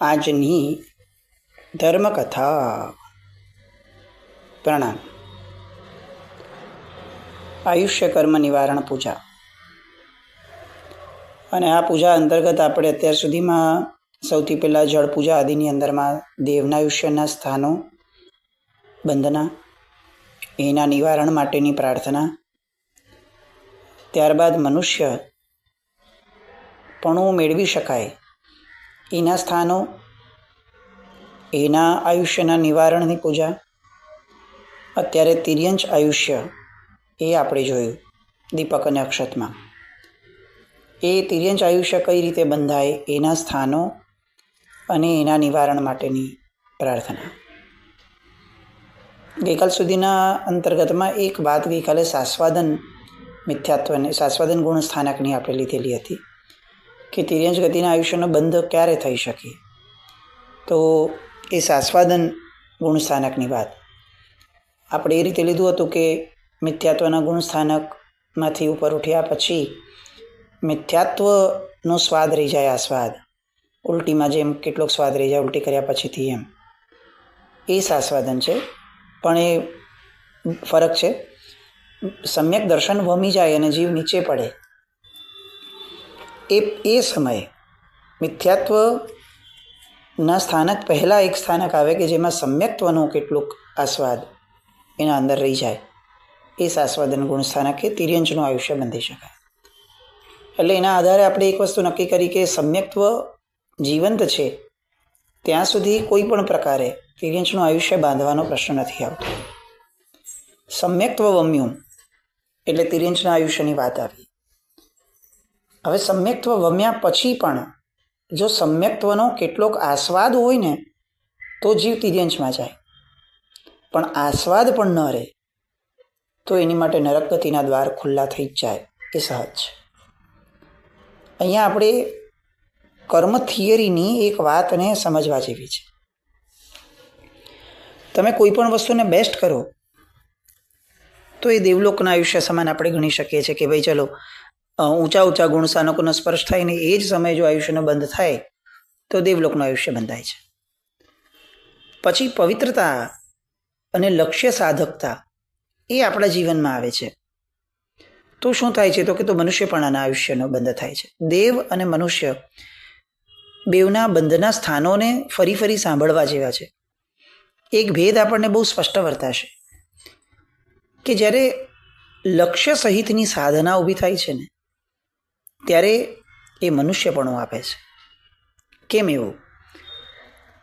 આજની ધર્મકથા. પ્રણામ. આયુષ્ય કર્મ નિવારણ પૂજા. અને આ પૂજા અંતર્ગત આપણે અત્યાર સુધીમાં સૌથી પહેલાં જળ પૂજા આદિની અંદરમાં દેવના આયુષ્યના સ્થાનો, બંધના, એના નિવારણ માટેની પ્રાર્થના, ત્યારબાદ મનુષ્ય પણું મેળવી શકાય એના સ્થાનો, એના આયુષ્યના નિવારણની પૂજા. અત્યારે તિર્યંચ આયુષ્ય એ આપણે જોયું દીપક અને અક્ષતમાં. એ તિર્યંચ આયુષ્ય કઈ રીતે બંધાય એના સ્થાનો અને એના નિવારણ માટેની પ્રાર્થના. ગઈકાલ સુધીના અંતર્ગતમાં એક વાત ગઈકાલે સાસ્વાદન મિથ્યાત્વને સાસ્વાદન ગુણ સ્થાનકની આપણે લીધેલી હતી કે તિર્યંચ ગતિના આયુષ્યનો બંધ ક્યારે થઈ શકે. તો એ સાસ્વાદન ગુણ સ્થાનકની વાત આપણે એ રીતે લીધું હતું કે મિથ્યાત્વના ગુણ સ્થાનકમાંથી ઉપર ઉઠ્યા પછી મિથ્યાત્વનો સ્વાદ રહી જાય. આ સ્વાદ ઉલટીમાં જેમ કેટલોક સ્વાદ રહી જાય ઉલટી કર્યા પછીથી, એમ એ સાસ્વાદન છે. પણ એ ફરક છે. સમ્યક દર્શન વમી જાય અને જીવ નીચે પડે એ સમયે મિથ્યાત્વના સ્થાનક પહેલાં એક સ્થાનક આવે કે જેમાં સમ્યક્ત્વનો કેટલોક આસ્વાદ એના અંદર રહી જાય. એ સાસ્વાદન ગુણ સ્થાનક એ તિર્યંચનું આયુષ્ય બંધી શકાય. એટલે એના આધારે આપણે એક વસ્તુ નક્કી કરી કે સમ્યક્ત્વ જીવંત છે ત્યાં સુધી કોઈ પણ પ્રકારે તિર્યંચનું આયુષ્ય બાંધવાનો પ્રશ્ન નથી આવતો. સમ્યક્ત્વ વમ્યું એટલે તિર્યંચના આયુષ્યની વાત આવી. હવે સમ્યક્ત્વ વમ્યા પછી પણ જો સમ્યક્ત્વનો કેટલોક આસ્વાદ હોય ને તો જીવ તિર્યંચમાં જાય, પણ આસ્વાદ પણ ન રહે તો એની માટે નરક ગતિના દ્વાર ખુલ્લા થઈ જ જાય. એ સહજ છે. અહીંયા આપણે કર્મ થિયરીની એક વાતને સમજવા જેવી છે. તમે કોઈ પણ વસ્તુને બેસ્ટ કરો તો એ દેવલોકના આયુષ્ય સમાન આપણે ગણી શકીએ છીએ કે ભાઈ ચલો ઊંચા ઊંચા ગુણ સ્થાનકોનો સ્પર્શ થાય ને એ જ સમયે જો આયુષ્યનો બંધ થાય તો દેવલોકનું આયુષ્ય બંધાય છે. પછી પવિત્રતા અને લક્ષ્ય સાધકતા એ આપણા જીવનમાં આવે છે તો શું થાય છે તો કે મનુષ્યપણાના આયુષ્યનો બંધ થાય છે. દેવ અને મનુષ્ય બેવના બંધના સ્થાનોને ફરી ફરી સાંભળવા જેવા છે. એક ભેદ આપણને બહુ સ્પષ્ટ વર્તાશે કે જ્યારે લક્ષ્ય સહિતની સાધના ઊભી થાય છે ને ત્યારે એ મનુષ્યપણું આપે છે. કેમ એવું?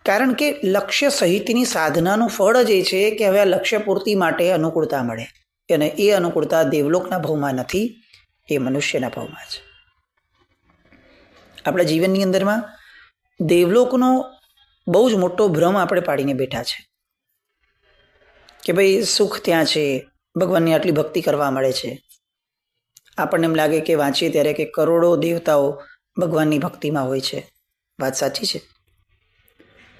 કારણ કે લક્ષ્ય સહિતની સાધનાનું ફળ જ એ છે કે હવે આ લક્ષ્ય પૂર્તિ માટે અનુકૂળતા મળે, અને એ અનુકૂળતા દેવલોકના ભાવમાં નથી, એ મનુષ્યના ભાવમાં છે. આપણા જીવનની અંદરમાં દેવલોકનો બહુ જ મોટો ભ્રમ આપણે પાડીને બેઠા છે કે ભાઈ સુખ ત્યાં છે, ભગવાનની આટલી ભક્તિ કરવા મળે છે. આપણને એમ લાગે કે વાંચીએ ત્યારે કે કરોડો દેવતાઓ ભગવાનની ભક્તિમાં હોય છે. વાત સાચી છે,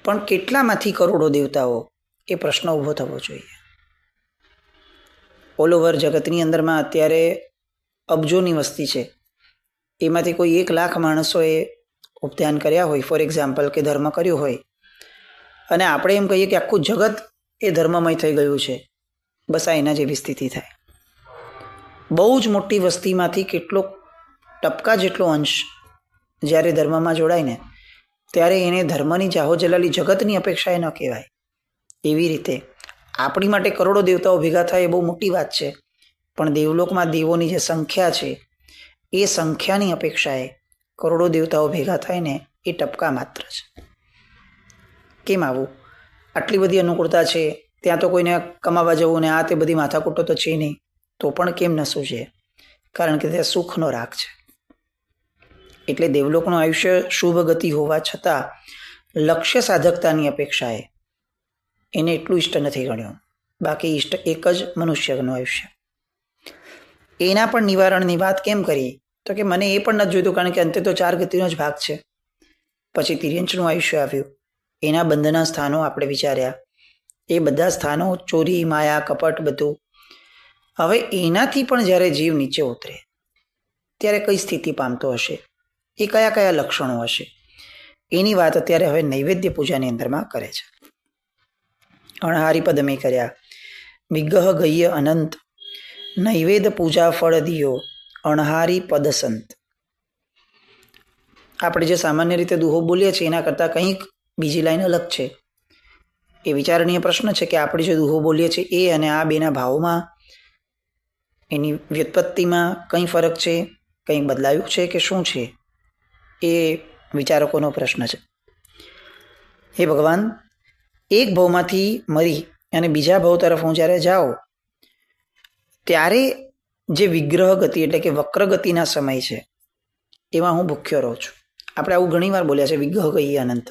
પણ કેટલામાંથી કરોડો દેવતાઓ એ પ્રશ્ન ઊભો થવો જોઈએ. ઓલ ઓવર જગતની અંદરમાં અત્યારે અબજોની વસ્તી છે, એમાંથી કોઈ 1 લાખ માણસોએ ઉપધ્યાન કર્યા હોય, ફોર એક્ઝામ્પલ, કે ધર્મ કર્યો હોય, અને આપણે એમ કહીએ કે આખું જગત એ ધર્મમય થઈ ગયું છે, બસ આ એના જેવી સ્થિતિ થાય. બહુ જ મોટી વસ્તીમાંથી કેટલોક ટપકા જેટલો અંશ જ્યારે ધર્મમાં જોડાય ને ત્યારે એને ધર્મની જાહો જલાલી જગતની અપેક્ષા એ ન કહેવાય. એવી રીતે આપણી માટે કરોડો દેવતાઓ ભેગા થાય એ બહુ મોટી વાત છે, પણ દેવલોકમાં દેવોની જે સંખ્યા છે એ સંખ્યાની અપેક્ષાએ કરોડો દેવતાઓ ભેગા થાય ને એ ટપકા માત્ર છે. કેમ આવું? આટલી બધી અનુકૂળતા છે, ત્યાં તો કોઈને કમાવા જવું ને આ તે બધી માથાકૂટો તો છે નહીં, તો પણ કેમ ન સૂઝે? કારણ કે ત્યાં સુખનો રાગ છે. એટલે દેવલોકનું આયુષ્ય શુભ ગતિ હોવા છતાં લક્ષ્ય સાધકતાની અપેક્ષાએ એને એટલું ઇષ્ટ નથી ગણ્યું. બાકી ઇષ્ટ એક જ મનુષ્યનું આયુષ્ય. એના પણ નિવારણની વાત કેમ કરી તો કે મને એ પણ નથી જોઈતું, કારણ કે અંતે તો 4 ગતિનો જ ભાગ છે. પછી તિર્યંચનું આયુષ્ય આવ્યું, એના બંધના સ્થાનો આપણે વિચાર્યા. એ બધા સ્થાનો ચોરી, માયા, કપટ બધું. હવે એનાથી પણ જ્યારે જીવ નીચે ઉતરે ત્યારે કઈ સ્થિતિ પામતો હશે, એ કયા કયા લક્ષણો હશે, એની વાત અત્યારે હવે નૈવેદ્ય પૂજાની અંદરમાં કરે છે. અણહારી પદ મેં કર્યા, વિગ્રહ ગય્ય અનંત, નૈવેદ પૂજા ફળ દિયો, અણહારી પદ સંત. આપણે જે સામાન્ય રીતે દુહો બોલીએ છીએ એના કરતાં કંઈક બીજી લાઈન અલગ છે. એ વિચારણીય પ્રશ્ન છે કે આપણે જે દુહો બોલીએ છીએ એ અને આ બેના ભાવમાં, એની વ્યુત્પત્તિમાં કંઈ ફરક છે, કંઈક બદલાયું છે કે શું છે, એ વિચારકોનો પ્રશ્ન છે. હે ભગવાન, એક ભાવમાંથી મરી અને બીજા ભાવ તરફ હું જ્યારે જાઉં ત્યારે જે વિગ્રહ ગતિ એટલે કે વક્ર ગતિના સમય છે એમાં હું ભૂખ્યો રહું છું. આપણે આવું ઘણી વાર બોલ્યા છે, વિગ્રહ ગય્ય અનંત.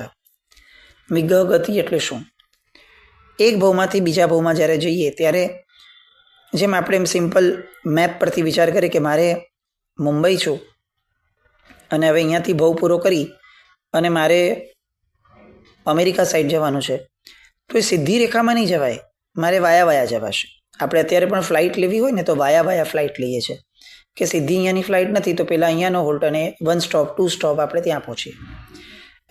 વિગ્રહ ગતિ એટલે શું? એક ભાવમાંથી બીજા ભાવમાં જ્યારે જઈએ ત્યારે જેમ આપણે એમ સિમ્પલ મેપ પરથી વિચાર કરીએ કે મારે મુંબઈ છું અને હવે અહીંયાથી ભાવ પૂરો કરી અને મારે અમેરિકા સાઈડ જવાનું છે, તો એ સીધી રેખામાં નહીં જવાય, મારે વાયા જવાશે. આપણે અત્યારે પણ ફ્લાઇટ લેવી હોય ને તો વાયા ફ્લાઇટ લઈએ છીએ કે સીધી અહીંયાની ફ્લાઇટ નથી તો પહેલાં અહીંયાનો હોલ્ટ અને 1 સ્ટોપ 2 સ્ટોપ આપણે ત્યાં પહોંચીએ.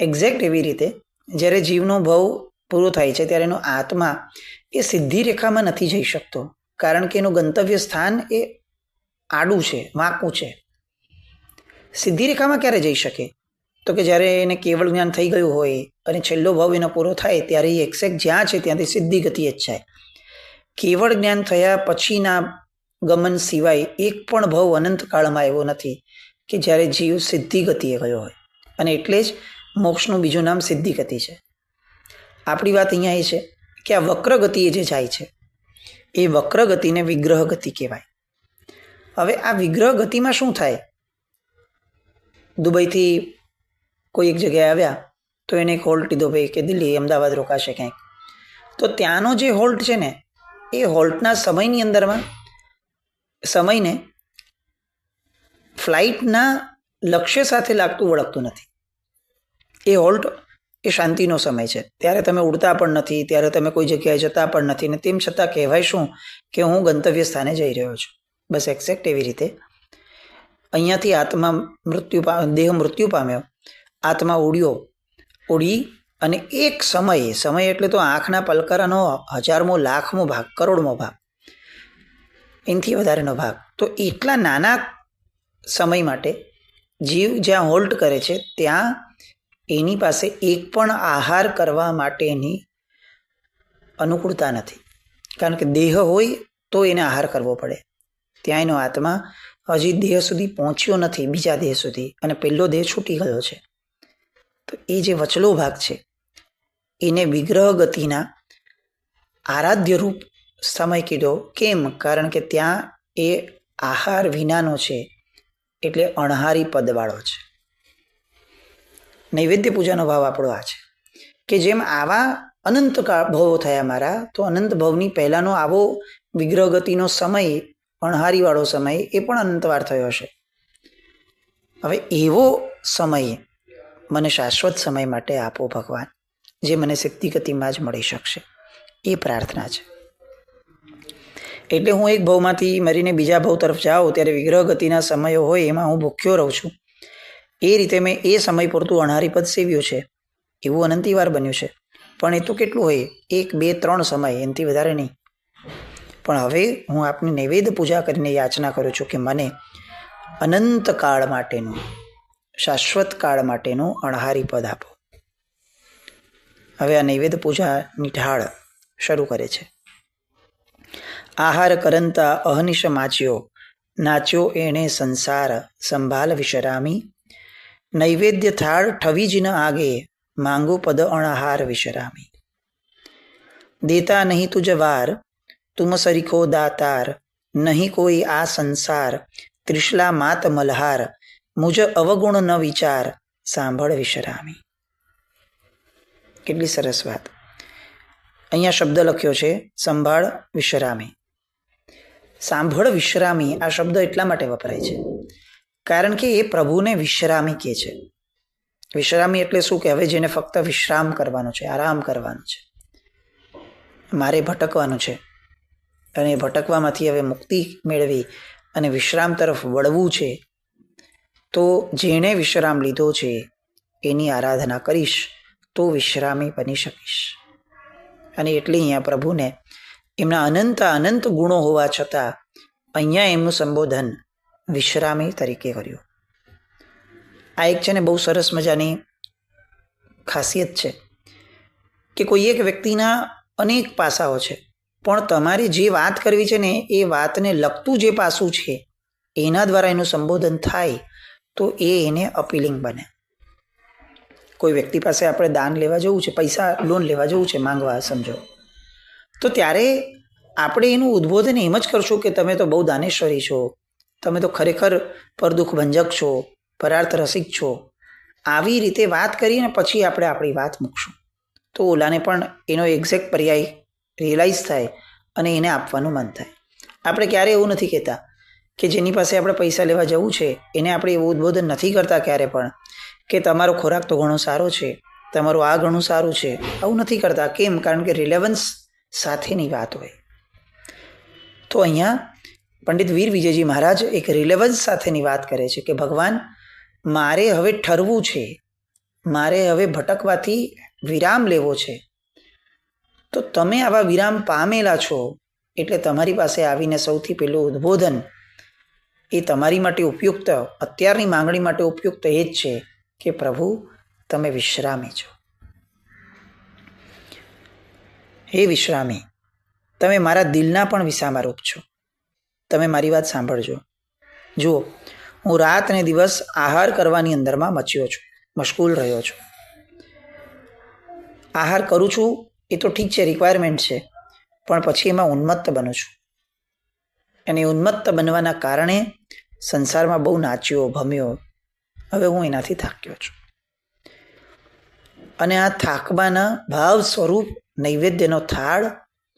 એક્ઝેક્ટ એવી રીતે જ્યારે જીવનો ભાવ પૂરો થાય છે ત્યારે એનો આત્મા એ સીધી રેખામાં નથી જઈ શકતો, કારણ કે એનું ગંતવ્ય સ્થાન એ આડું છે, વાંકું છે. સીધી રેખામાં ક્યારે જઈ શકે? તો કે જ્યારે એને કેવળ જ્ઞાન થઈ ગયું હોય અને છેલ્લો ભાવ એનો પૂરો થાય ત્યારે એ એક્ઝેક્ટ જ્યાં છે ત્યાંથી સીધી ગતિએ જ જાય. કેવળ જ્ઞાન થયા પછીના ગમન સિવાય એક પણ ભાવ અનંતકાળમાં એવો નથી કે જ્યારે જીવ સિદ્ધિ ગતિએ ગયો હોય. અને એટલે જ મોક્ષનું બીજું નામ સિદ્ધિ ગતિ છે. આપણી વાત અહીંયા એ છે કે આ વક્ર ગતિએ જે જાય છે એ વક્ર ગતિને વિગ્રહ ગતિ કહેવાય. હવે આ વિગ્રહ ગતિમાં શું થાય? દુબઈથી કોઈ એક જગ્યાએ આવ્યા તો એને એક હોલ્ટ લીધો, ભાઈ કે દિલ્હી અમદાવાદ રોકાશે ક્યાંક, તો ત્યાંનો જે હોલ્ટ છે ને એ હોલ્ટના સમયની અંદરમાં સમયને ફ્લાઇટના લક્ષ્ય સાથે લાગતું વળગતું નથી. એ હોલ્ટ એ શાંતિનો સમય છે, ત્યારે તમે ઉડતા પણ નથી, ત્યારે તમે કોઈ જગ્યાએ જતા પણ નથી, ને તેમ છતાં કહેવાય શું કે હું ગંતવ્ય સ્થાને જઈ રહ્યો છું. બસ એક્ઝેક્ટ એવી રીતે અહીંયાથી આત્મા દેહ મૃત્યુ પામ્યો, આત્મા ઉડી અને એક સમય એટલે તો આંખના પલકારાનો 1000મો લાખમો ભાગ, કરોડમો ભાગ, એનાથી વધારેનો ભાગ, તો એટલા નાના સમય માટે જીવ જ્યાં હોલ્ટ કરે છે ત્યાં એની પાસે એક પણ આહાર કરવા માટેની અનુકૂળતા નથી. કારણ કે દેહ હોય તો એને આહાર કરવો પડે. ત્યાં એનો આત્મા હજી દેહ સુધી પહોંચ્યો નથી, બીજા દેહ સુધી, અને પહેલો દેહ છૂટી ગયો છે. તો એ જે વચલો ભાગ છે એને વિગ્રહ ગતિના આરાધ્ય રૂપ સમય કીધો. કેમ? કારણ કે ત્યાં એ આહાર વિનાનો છે, એટલે અણહારી પદવાળો છે. નૈવેદ્ય પૂજાનો ભાવ આપણો આ છે કે જેમ આવા અનંત ભાવો થયા મારા, તો અનંત ભાવની પહેલાંનો આવો વિગ્રહ ગતિનો સમય, અણહારીવાળો સમય, એ પણ અનંતવાર થયો હશે. હવે એવો સમય મને શાશ્વત સમય માટે આપો ભગવાન, જે મને સિદ્ધિ ગતિમાં જ મળી શકશે, એ પ્રાર્થના છે. એટલે હું એક ભાવમાંથી મરીને બીજા ભાવ તરફ જાઉં ત્યારે વિગ્રહ ગતિના સમયો હોય એમાં હું ભૂખ્યો રહું છું. એ રીતે મેં એ સમય પૂરતું અણહારી પદ સેવ્યું છે, એવું અનંતીવાર બન્યું છે. પણ એ તો કેટલું હોય, 1, 2, 3 સમય, એનાથી વધારે નહીં. પણ હવે હું આપની નૈવેદ્ય પૂજા કરીને યાચના કરું છું કે મને અનંત કાળ માટેનું, શાશ્વત કાળ માટેનું અણહારી પદ આપો. હવે આ નૈવેદ્ય પૂજાની ઢાળ શરૂ કરે છે. આહાર કરંતા અહનિશ માચ્યો, નાચ્યો એણે સંસાર સંભાલ વિશરામી, નૈવેદ્ય થાળ ઠવી જ ન આગે, માંગો પદ અણહાર વિશરામી. દેતા નહીં તુજ વાર, તુમ સરીખો દાતાર, નહીં કોઈ આ સંસાર, ત્રિશલા માત મલ્હાર, મુજ અવગુણ ન વિચાર, સાંભળ વિશરામી. કેટલી સરસ વાત. અહીંયા શબ્દ લખ્યો છે સંભાળ વિશ્રામી. સાંભળ વિશ્રામી આ શબ્દ એટલા માટે વપરાય છે કારણ કે એ પ્રભુને વિશ્રામી કહે છે. વિશ્રામી એટલે શું કે હવે જેને ફક્ત વિશ્રામ કરવાનો છે, આરામ કરવાનો છે, મારે ભટકવાનું છે, અને ભટકવામાંથી હવે મુક્તિ મેળવી અને વિશ્રામ તરફ વળવું છે, તો જેણે વિશ્રામ લીધો છે એની આરાધના કરીશ તો વિશ્રામી બની શકીશ. અને એટલે અહીંયા પ્રભુને એમના અનંત અનંત ગુણો હોવા છતાં અહીંયા એમનું સંબોધન વિશ્રામી તરીકે કર્યું. આ એક છે ને બહુ સરસ મજાની ખાસિયત છે કે કોઈ એક વ્યક્તિના અનેક પાસાઓ છે, પણ તમારે જે વાત કરવી છે ને એ વાતને લગતું જે પાસું છે એના દ્વારા એનું સંબોધન થાય તો એ એને અપીલિંગ બને. કોઈ વ્યક્તિ પાસે આપણે દાન લેવા જવું છે, પૈસા લોન લેવા જવું છે, માંગવા સમજો, તો ત્યારે આપણે એનું ઉદ્બોધન એમ જ કરશું કે તમે તો બહુ દાનેશ્વરી છો, તમે તો ખરેખર પરદુઃખ ભંજક છો, પરાર્થ રસિક છો. આવી રીતે વાત કરીને પછી આપણે આપણી વાત મૂકશું તો ઓલાને પણ એનો એક્ઝેક્ટ પર્યાય રિયલાઇઝ થાય અને એને આપવાનું મન થાય. આપણે ક્યારે એવું નથી કહેતા કે જેની પાસે આપણે પૈસા લેવા જવું છે એને આપણે એવું ઉદ્બોધન નથી કરતા ક્યારે પણ કે તમારો ખોરાક તો ઘણો સારો છે, તમારું આ ઘણું સારું છે. આવું નથી કરતા. કેમ? કારણ કે રિલેવન્સ સાથેની વાત હોય. તો અહીંયા પંડિત વીર વિજયજી મહારાજ એક રિલેવન્સ સાથેની વાત કરે છે કે ભગવાન, મારે હવે ઠરવું છે, મારે હવે ભટકવાથી વિરામ લેવો છે. તો તમે આવા વિરામ પામેલા છો એટલે તમારી પાસે આવીને સૌથી પહેલું ઉદ્બોધન એ તમારી માટે ઉપયુક્ત, અત્યારની માંગણી માટે ઉપયુક્ત એ જ છે કે પ્રભુ તમે વિશ્રામી છો. હે વિશ્રામી, તમે મારા દિલના પણ વિસામારૂપ છો. તમે મારી વાત સાંભળજો. જુઓ, હું રાત ને દિવસ આહાર કરવાની અંદરમાં મચ્યો છું, મશગુલ રહ્યો છું. આહાર કરું છું એ તો ઠીક છે, રિક્વાયરમેન્ટ છે, પણ પછી એમાં ઉન્મત્ત બનું છું. અને ઉન્મત્ત બનવાના કારણે સંસારમાં બહુ નાચ્યો, ભમ્યો. હવે હું એનાથી થાક્યો છું. અને આ થાકવાના ભાવ સ્વરૂપ નૈવેદ્યનો થાળ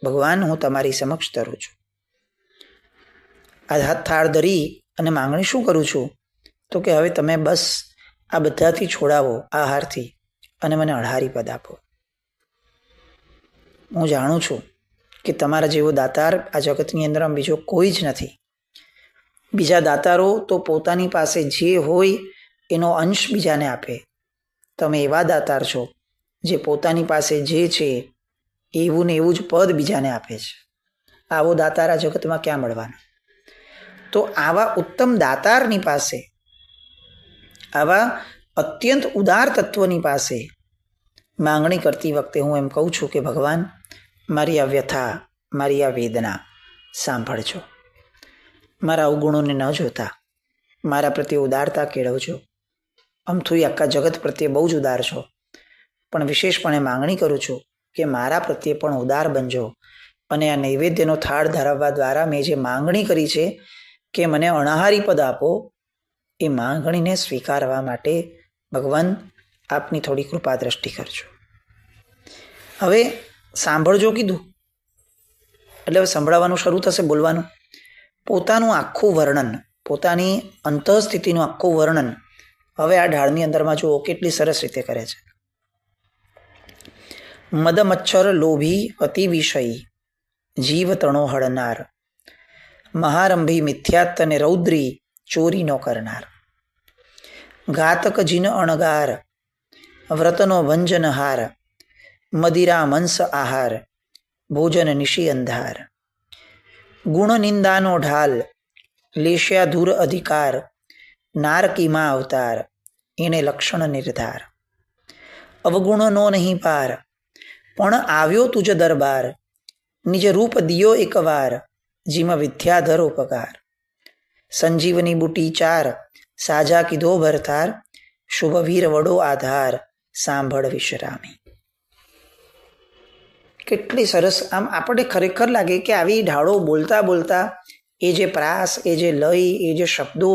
ભગવાન હું તમારી સમક્ષ ધરું છું. આ થાળ ધરી અને માંગણી શું કરું છું તો કે હવે તમે બસ આ બધાથી છોડાવો, આહારથી, અને મને અઢારી પદ આપો. હું જાણું છું કે તમારા જેવો દાતાર આ જગતની અંદર બીજો કોઈ જ નથી. બીજા દાતારો તો પોતાની પાસે જે હોય એનો અંશ બીજાને આપે. તમે એવા દાતાર છો જે પોતાની પાસે જે છે એવું ને એવું જ પદ બીજાને આપે છે. આવો દાતાર આ જગતમાં ક્યાં મળવાનો? તો આવા ઉત્તમ દાતારની પાસે, આવા અત્યંત ઉદાર તત્વની પાસે માંગણી કરતી વખતે હું એમ કહું છું કે ભગવાન, મારી આ વ્યથા, મારી આ વેદના સાંભળજો. મારા અવગુણોને ન જોતા મારા પ્રત્યે ઉદારતા કેળવજો. અમથું આખા જગત પ્રત્યે બહુ જ ઉદાર છો, પણ વિશેષપણે માંગણી કરું છું કે મારા પ્રત્યે પણ ઉદાર બનજો. અને આ નૈવેદ્યનો થાળ ધરાવવા દ્વારા મેં જે માંગણી કરી છે કે મને અણાહારી પદ આપો, એ માંગણીને સ્વીકારવા માટે ભગવાન આપની થોડી કૃપા દ્રષ્ટિ કરજો. હવે સાંભળજો કીધું એટલે હવે સંભળાવવાનું શરૂ થશે, બોલવાનું. પોતાનું આખું વર્ણન, પોતાની અંતઃસ્થિતિનું આખું વર્ણન હવે આ ઢાળની અંદરમાં જુઓ કેટલી સરસ રીતે કરે છે. મદ મચ્છર લોભી અતિ વિષયી જીવ તણો હળનાર, મહારંભી મિથ્યાત્ત અને રૌદ્રી ચોરી નો કરનાર, ઘાતક જીન અણગાર વ્રતનો ભંજનહાર, મદિરા મંસ આહાર ભોજન નિશી અંધાર, ગુણ નિંદાનો ઢાલ લેશ્યા ધૂર અધિકાર, નારકીમાં અવતાર એને લક્ષણ નિર્ધાર, અવગુણનો નહીં પાર પણ આવ્યો તુજ દરબાર, નિજ રૂપ દિયો એકવાર જીમાં વિદ્યાધર ઉપકાર, સંજીવની બુટી ચાર સાજા કીધો ભરતાર, શુભ વીર વડો આધાર સાંભળ વિશ્રામી. કેટલી સરસ! આમ આપણે ખરેખર લાગે કે આવી ઢાળો બોલતા બોલતા એ જે પ્રાસ, એ જે લય, એ જે શબ્દો,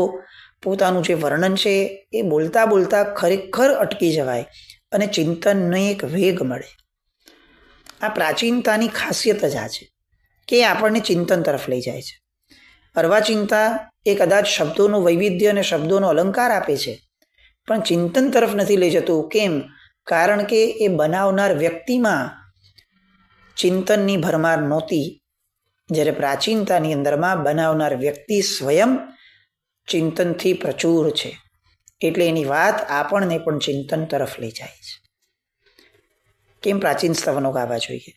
પોતાનું જે વર્ણન છે એ બોલતા બોલતા ખરેખર અટકી જવાય અને ચિંતનને એક વેગ મળે. આ પ્રાચીનતાની ખાસિયત જ આ છે કે આપણને ચિંતન તરફ લઈ જાય છે. અર્વાચિંતા એ કદાચ શબ્દોનું વૈવિધ્ય અને શબ્દોનો અલંકાર આપે છે, પણ ચિંતન તરફ નથી લઈ જતું. કેમ? કારણ કે એ બનાવનાર વ્યક્તિમાં ચિંતનની ભરમાર નહોતી. જ્યારે પ્રાચીનતાની અંદરમાં બનાવનાર વ્યક્તિ સ્વયં ચિંતનથી પ્રચુર છે. એટલે એની વાત આપણને પણ ચિંતન તરફ લઈ જાય છે. કેમ પ્રાચીન સ્તવનો ગાવા જોઈએ,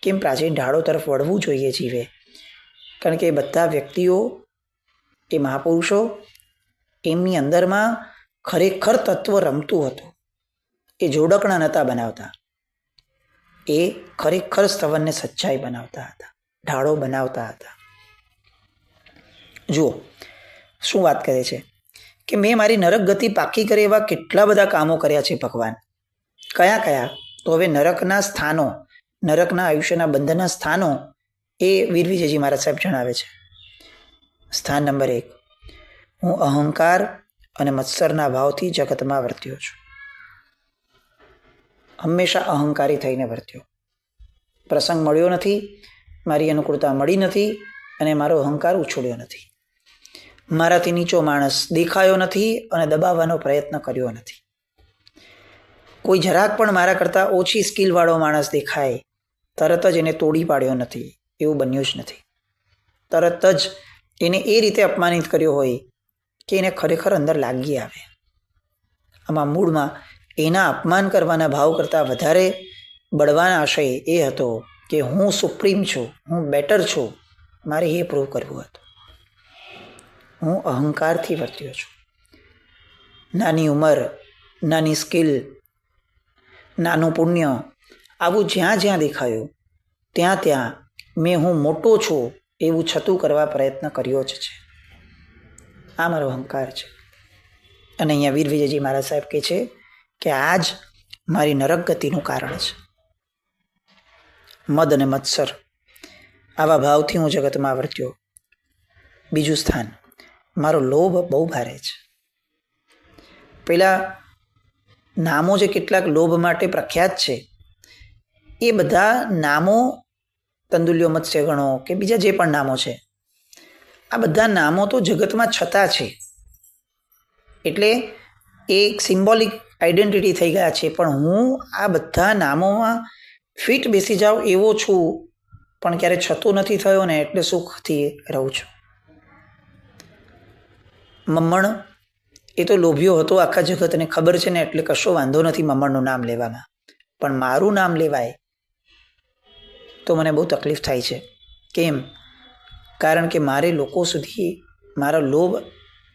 કેમ પ્રાચીન ઢાળો તરફ વળવું જોઈએ જીવે? કારણ કે એ બધા વ્યક્તિઓ, એ મહાપુરુષો, એમની અંદરમાં ખરેખર તત્વ રમતું હતું. એ જોડકણા નહોતા બનાવતા, એ ખરેખર સ્તવનને સચ્ચાઈ બનાવતા હતા, ઢાળો બનાવતા હતા. જુઓ શું વાત કરે છે કે મેં મારી નરક ગતિ પાકી કરે એવા કેટલા બધા કામો કર્યા છે ભગવાન. કયા કયા? તો હવે નરકના સ્થાનો, નરકના આયુષ્યના બંધના સ્થાનો એ વીર વિજયજી મહારાજ સાહેબ જણાવે છે. સ્થાન નંબર 1, હું અહંકાર અને મત્સરના ભાવથી જગતમાં વર્ત્યો છું. હંમેશા અહંકારી થઈને વર્ત્યો. પ્રસંગ મળ્યો નથી, મારી અનુકૂળતા મળી નથી અને મારો અહંકાર ઉછળ્યો નથી. મારાથી નીચો માણસ દેખાયો નથી અને દબાવવાનો પ્રયત્ન કર્યો નથી. કોઈ જરાક પણ મારા કરતાં ઓછી સ્કિલવાળો માણસ દેખાય તરત જ એને તોડી પાડ્યો નથી, એવું બન્યું જ નથી. તરત જ એને એ રીતે અપમાનિત કર્યો હોય કે એને ખરેખર અંદર લાગી આવે. આમાં મૂળમાં એના અપમાન કરવાના ભાવ કરતાં વધારે બળવાન આશય એ હતો કે હું સુપ્રીમ છું, હું બેટર છું, મારે એ પ્રૂવ કરવું હતું. હું અહંકારથી વર્ત્યો છું. નાની ઉંમર, નાની સ્કિલ, નાનું પુણ્ય, આવું જ્યાં જ્યાં દેખાયું ત્યાં ત્યાં મેં હું મોટો છું એવું છતું કરવા પ્રયત્ન કર્યો જ છે. આ મારો અહંકાર છે. અને અહીંયા વીર વિજયજી મહારાજ સાહેબ કહે છે કે આ જ મારી નરક ગતિનું કારણ છે. મદ અને મત્સર, આવા ભાવથી હું જગતમાં વર્ત્યો. બીજું સ્થાન, મારો લોભ બહુ ભારે છે. પેલા નામો જે કેટલાક લોભ માટે પ્રખ્યાત છે, એ બધા નામો, તંદુલ્યો મત્સ્ય ગણો કે બીજા જે પણ નામો છે, આ બધા નામો તો જગતમાં છતાં છે. એટલે એ એક સિમ્બોલિક આઈડેન્ટિટી થઈ ગયા છે. પણ હું આ બધા નામોમાં ફિટ બેસી જાઉં એવો છું, પણ ક્યારે છતો નથી થયો ને, એટલે સુખથી રહું છું. મમ્મણ એ તો લોભિયો હતો, આખા જગતને ખબર છે ને, એટલે કશો વાંધો નથી મમ્મણનું નામ લેવામાં. પણ મારું નામ લેવાય તો મને બહુ તકલીફ થાય છે. કેમ? કારણ કે મારે લોકો સુધી મારો લોભ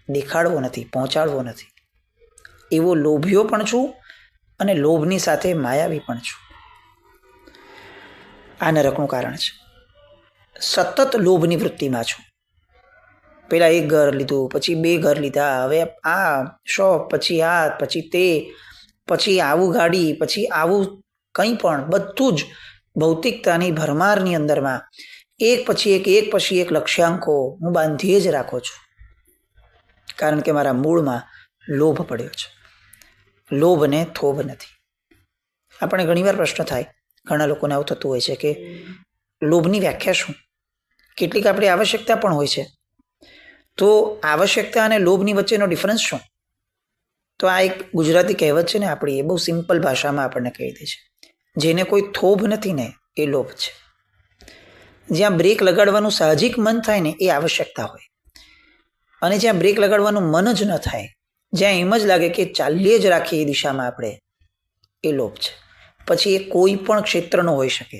દેખાડવો નથી, પહોંચાડવો નથી. એવો લોભિયો પણ છું અને લોભની સાથે માયાવી પણ છું. આ નરકનું કારણ છે. સતત લોભની વૃત્તિમાં છું. પેલા એક ઘર લીધું, પછી 2 ઘર લીધા, હવે આ શોપ, પછી આ, પછી તે, પછી આવું ગાડી, પછી આવું કંઈ પણ, બધું જ ભૌતિકતાની ભરમારની અંદરમાં એક પછી એક લક્ષ્યાંકો હું બાંધીએ જ રાખું છું. કારણ કે મારા મૂળમાં લોભ પડ્યો છે. લોભ ને થોભ નથી. આપણે ઘણીવાર પ્રશ્ન થાય, ઘણા લોકોને આવું થતું હોય છે કે લોભની વ્યાખ્યા શું? કેટલીક આપણી આવશ્યકતા પણ હોય છે. તો આવશ્યકતા અને લોભની વચ્ચેનો ડિફરન્સ શું? તો આ એક ગુજરાતી કહેવત છે ને આપણી, એ બહુ સિમ્પલ ભાષામાં આપણને કહી દે છે. જેને કોઈ થોભ નથી ને એ લોભ છે. જ્યાં બ્રેક લગાડવાનું સાહજિક મન થાય ને એ આવશ્યકતા હોય, અને જ્યાં બ્રેક લગાડવાનું મન જ ન થાય, જ્યાં એમ જ લાગે કે ચાલીએ જ રાખીએ એ દિશામાં આપણે, એ લોભ છે. પછી એ કોઈ પણ ક્ષેત્રનો હોઈ શકે,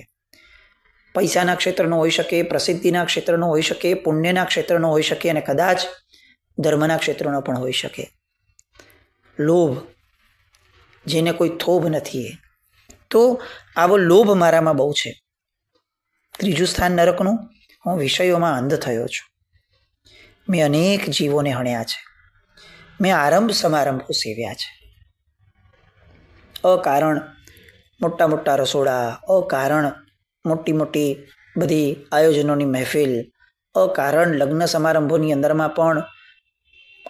પૈસાના ક્ષેત્રનો હોઈ શકે, પ્રસિદ્ધિના ક્ષેત્રનો હોઈ શકે, પુણ્યના ક્ષેત્રનો હોઈ શકે, અને કદાચ ધર્મના ક્ષેત્રનો પણ હોઈ શકે. લોભ, જેને કોઈ થોભ નથી. તો આવો લોભ મારામાં બહુ છે. ત્રીજું સ્થાન નરકનું, હું વિષયોમાં અંધ થયો છું. મેં અનેક જીવોને હણ્યા છે. મેં આરંભ સમારંભો સેવ્યા છે. અકારણ મોટા મોટા રસોડા, અકારણ મોટી મોટી બધી આયોજનોની મહેફિલ, અકારણ લગ્ન સમારંભોની અંદરમાં પણ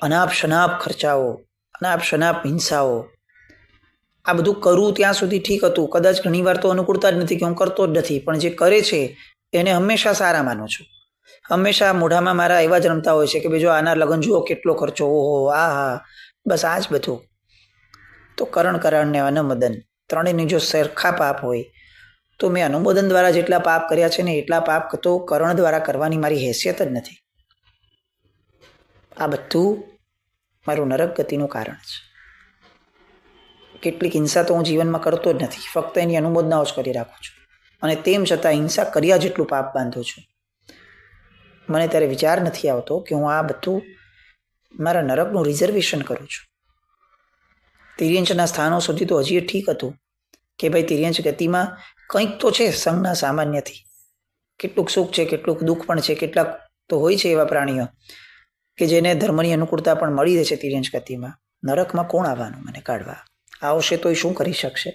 અનાપ શનાપ ખર્ચાઓ, અનાપ શનાપ હિંસાઓ. આ બધું કરું ત્યાં સુધી ઠીક હતું. કદાચ ઘણીવાર તો અનુકૂળતા જ નથી કે હું કરતો જ નથી, પણ જે કરે છે એને હંમેશા સારા માનું છું. હંમેશા મોઢામાં મારા એવા જ રમતા હોય છે કે બીજો આના લગ્ન જુઓ કેટલો ખર્ચો, ઓહો, આ હા, બસ આ જ બધું. તો કરણ ને અનુમોદન ત્રણેયની જો સરખા પાપ હોય તો મેં અનુમોદન દ્વારા જેટલા પાપ કર્યા છે ને એટલા પાપ તો કરણ દ્વારા કરવાની મારી હેસિયત જ નથી. આ બધું મારું નરક ગતિનું કારણ છે. કેટલીક હિંસા તો હું જીવનમાં કરતો જ નથી, ફક્ત એની અનુમોદનાઓ જ કરી રાખું છું, અને તેમ છતાં હિંસા કર્યા જેટલું પાપ બાંધું છું. મને ત્યારે વિચાર નથી આવતો કે હું આ બધું મારા નરકનું રિઝર્વેશન કરું છું. તિર્યંચના સ્થાનો સુધી તો હજી ઠીક હતું કે ભાઈ તિર્યંચ ગતિમાં કંઈક તો છે સંઘના સામાન્યથી, કેટલુંક સુખ છે, કેટલુંક દુઃખ પણ છે. કેટલાક તો હોય છે એવા પ્રાણીઓ કે જેને ધર્મની અનુકૂળતા પણ મળી રહે છે તિર્યંચ ગતિમાં. નરકમાં કોણ આવવાનું મને કાઢવા? આવશે તો એ શું કરી શકશે?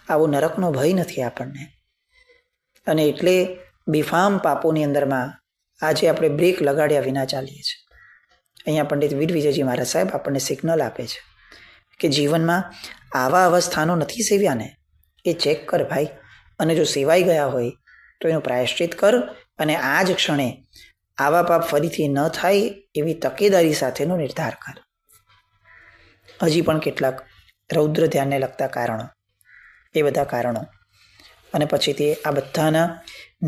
આવો નરકનો ભય નથી આપણને. અને એટલે બેફામ પાપોની અંદરમાં આજે આપણે બ્રેક લગાડ્યા વિના ચાલીએ છીએ. અહીંયા પંડિત વીર વિજયજી મહારાજ સાહેબ આપણને સિગ્નલ આપે છે કે જીવનમાં આવા અવસ્થાનો નથી સેવ્યા ને, એ ચેક કર ભાઈ. અને જો સેવાઈ ગયા હોય તો એનું પ્રાયશ્ચિત કર, અને આ જ ક્ષણે આવા પાપ ફરીથી ન થાય એવી તકેદારી સાથેનો નિર્ધાર કર. હજી પણ કેટલાક રૌદ્ર ધ્યાનને લગતા કારણો, એ બધા કારણો, અને પછીથી આ બધાના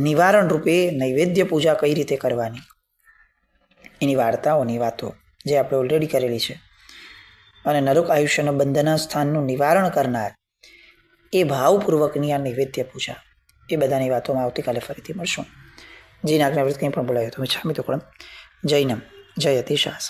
નિવારણ રૂપે નૈવેદ્ય પૂજા કઈ રીતે કરવાની એની વાર્તાઓની વાતો જે આપણે ઓલરેડી કરેલી છે, અને નરક આયુષ્યના બંધના સ્થાનનું નિવારણ કરનાર એ ભાવપૂર્વકની આ નૈવેદ્ય પૂજા, એ બધાની વાતોમાં આવતીકાલે ફરીથી મળશું. જે આજ્ઞાવૃત કંઈ પણ બોલાયો તમે છામી તો જૈનમ જય અતિશાસ.